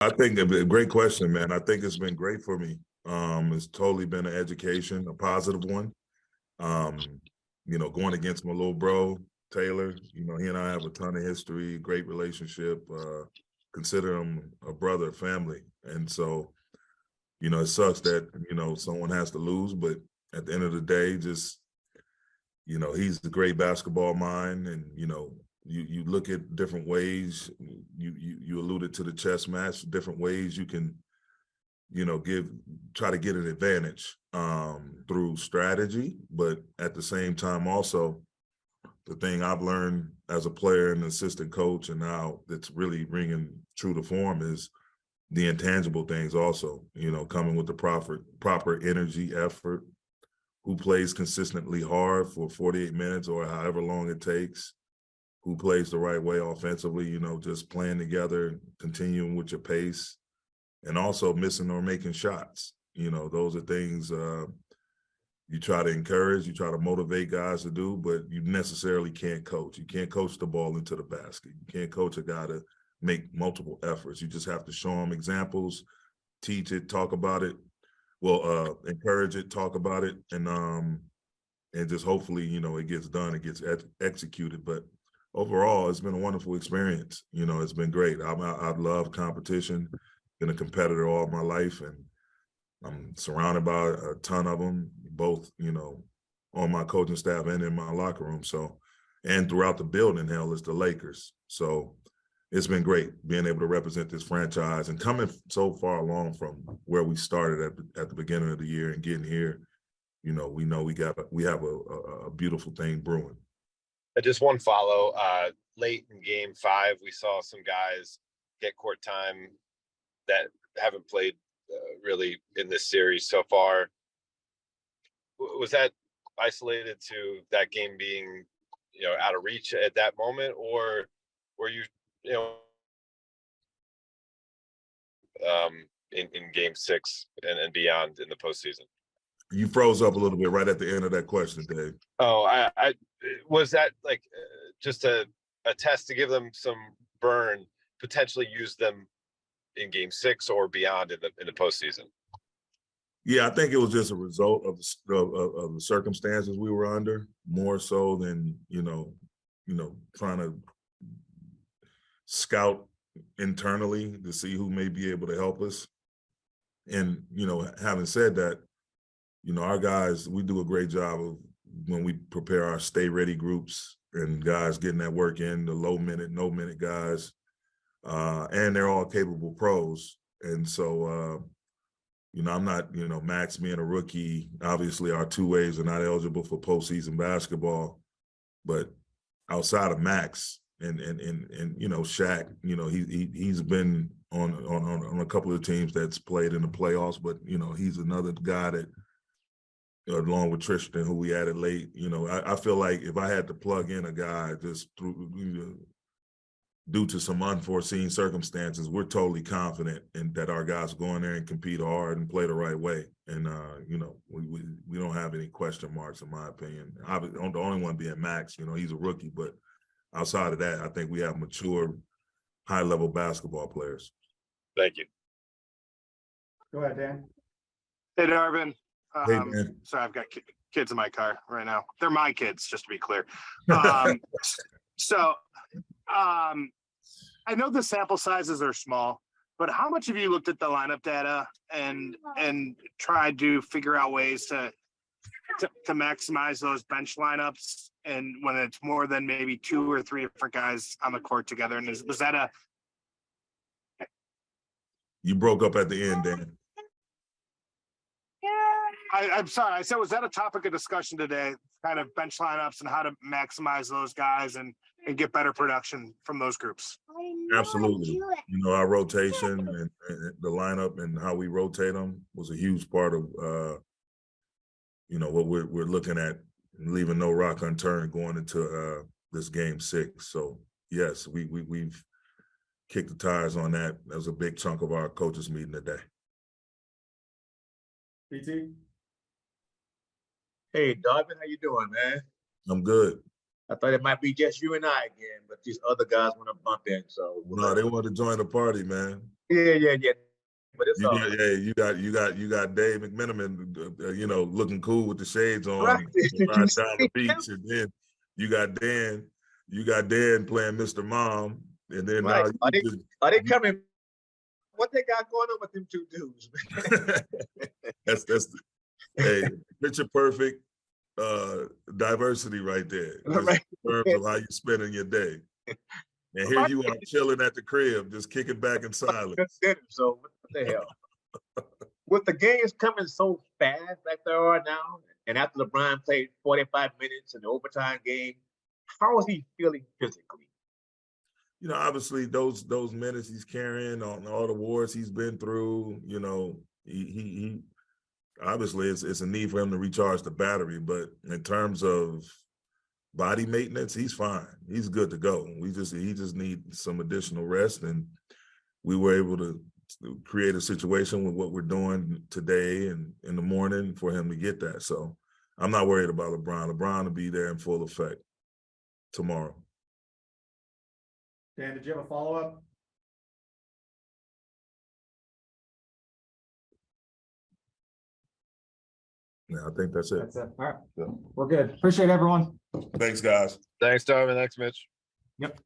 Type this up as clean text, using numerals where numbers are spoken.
I think a great question, man. I think it's been great for me. It's totally been an education, a positive one. Going against my little bro, Taylor, he and I have a ton of history, great relationship, consider him a brother, family. And so, it sucks that, someone has to lose, but at the end of the day, just, he's a great basketball mind. And, you look at different ways, you alluded to the chess match, different ways you can, try to get an advantage through strategy. But at the same time, also, the thing I've learned as a player and assistant coach, and now that's really ringing true to form, is the intangible things also, coming with the proper energy, effort, who plays consistently hard for 48 minutes or however long it takes, who plays the right way offensively, just playing together, continuing with your pace, and also missing or making shots. Those are things you try to encourage, you try to motivate guys to do, but you necessarily can't coach. You can't coach the ball into the basket. You can't coach a guy to make multiple efforts. You just have to show them examples, teach it, talk about it, encourage it, talk about it, and just hopefully, it gets done, it gets executed. But overall, it's been a wonderful experience. It's been great. I've loved competition, been a competitor all my life, and I'm surrounded by a ton of them, both, on my coaching staff and in my locker room. So, and throughout the building, hell, it's the Lakers. So it's been great being able to represent this franchise and coming so far along from where we started at the beginning of the year and getting here. We know we have a beautiful thing brewing. Just one follow. Late in Game 5, we saw some guys get court time that haven't played really in this series so far. Was that isolated to that game being, out of reach at that moment, or were you, in Game 6 and beyond in the postseason? You froze up a little bit right at the end of that question, Dave. Oh, I was that like just a test to give them some burn, potentially use them in Game 6 or beyond in the postseason? Yeah, I think it was just a result of the circumstances we were under, more so than trying to scout internally to see who may be able to help us. And having said that, our guys, we do a great job of when we prepare our stay ready groups and guys getting that work in, the low minute, no minute guys, and they're all capable pros. And so, I'm not, Max being a rookie, obviously our two ways are not eligible for postseason basketball, but outside of Max and Shaq, he's been on a couple of teams that's played in the playoffs, but, he's another guy that, along with Tristan, who we added late, I feel like if I had to plug in a guy just through, due to some unforeseen circumstances, we're totally confident in that our guys go in there and compete hard and play the right way. And, we don't have any question marks, in my opinion. The only one being Max, he's a rookie, but outside of that, I think we have mature, high-level basketball players. Thank you. Go ahead, Dan. Hey, Darvin. Hey, man. Sorry, I've got kids in my car right now. They're my kids, just to be clear. I know the sample sizes are small, but how much have you looked at the lineup data and tried to figure out ways to maximize those bench lineups, and when it's more than maybe 2 or 3 different guys on the court together? And was that a... You broke up at the end, Dan. I'm sorry. I said, was that a topic of discussion today, kind of bench lineups and how to maximize those guys and get better production from those groups? Absolutely. Our rotation and the lineup and how we rotate them was a huge part of, what we're looking at, leaving no rock unturned going into this Game 6. So, yes, we've kicked the tires on that. That was a big chunk of our coaches meeting today. PT? Hey, Darvin, how you doing, man? I'm good. I thought it might be just you and I again, but these other guys want to bump in. So no, they want to join the party, man. Yeah. But it's all You got Dave McMenamin, looking cool with the shades on, right. Did you riding see down the him? beach, and then you got Dan playing Mr. Mom, and then Right. now Are you they coming? What they got going on with them two dudes? that's hey, picture perfect diversity right there. Just Right. in terms of how you spending your day. And here you are chilling at the crib, just kicking back in silence. So what the hell? With the games coming so fast like they are now, and after LeBron played 45 minutes in the overtime game, how is he feeling physically? Obviously those minutes he's carrying on all the wars he's been through, he obviously it's a need for him to recharge the battery, but in terms of body maintenance, he's fine. He's good to go. He just needs some additional rest, and we were able to create a situation with what we're doing today and in the morning for him to get that. So I'm not worried about LeBron. LeBron will be there in full effect tomorrow. Dan, did you have a follow-up? Yeah, I think that's it. That's it. All right. Yeah. We're good. Appreciate everyone. Thanks, guys. Thanks, Darvin. Thanks, Mitch. Yep.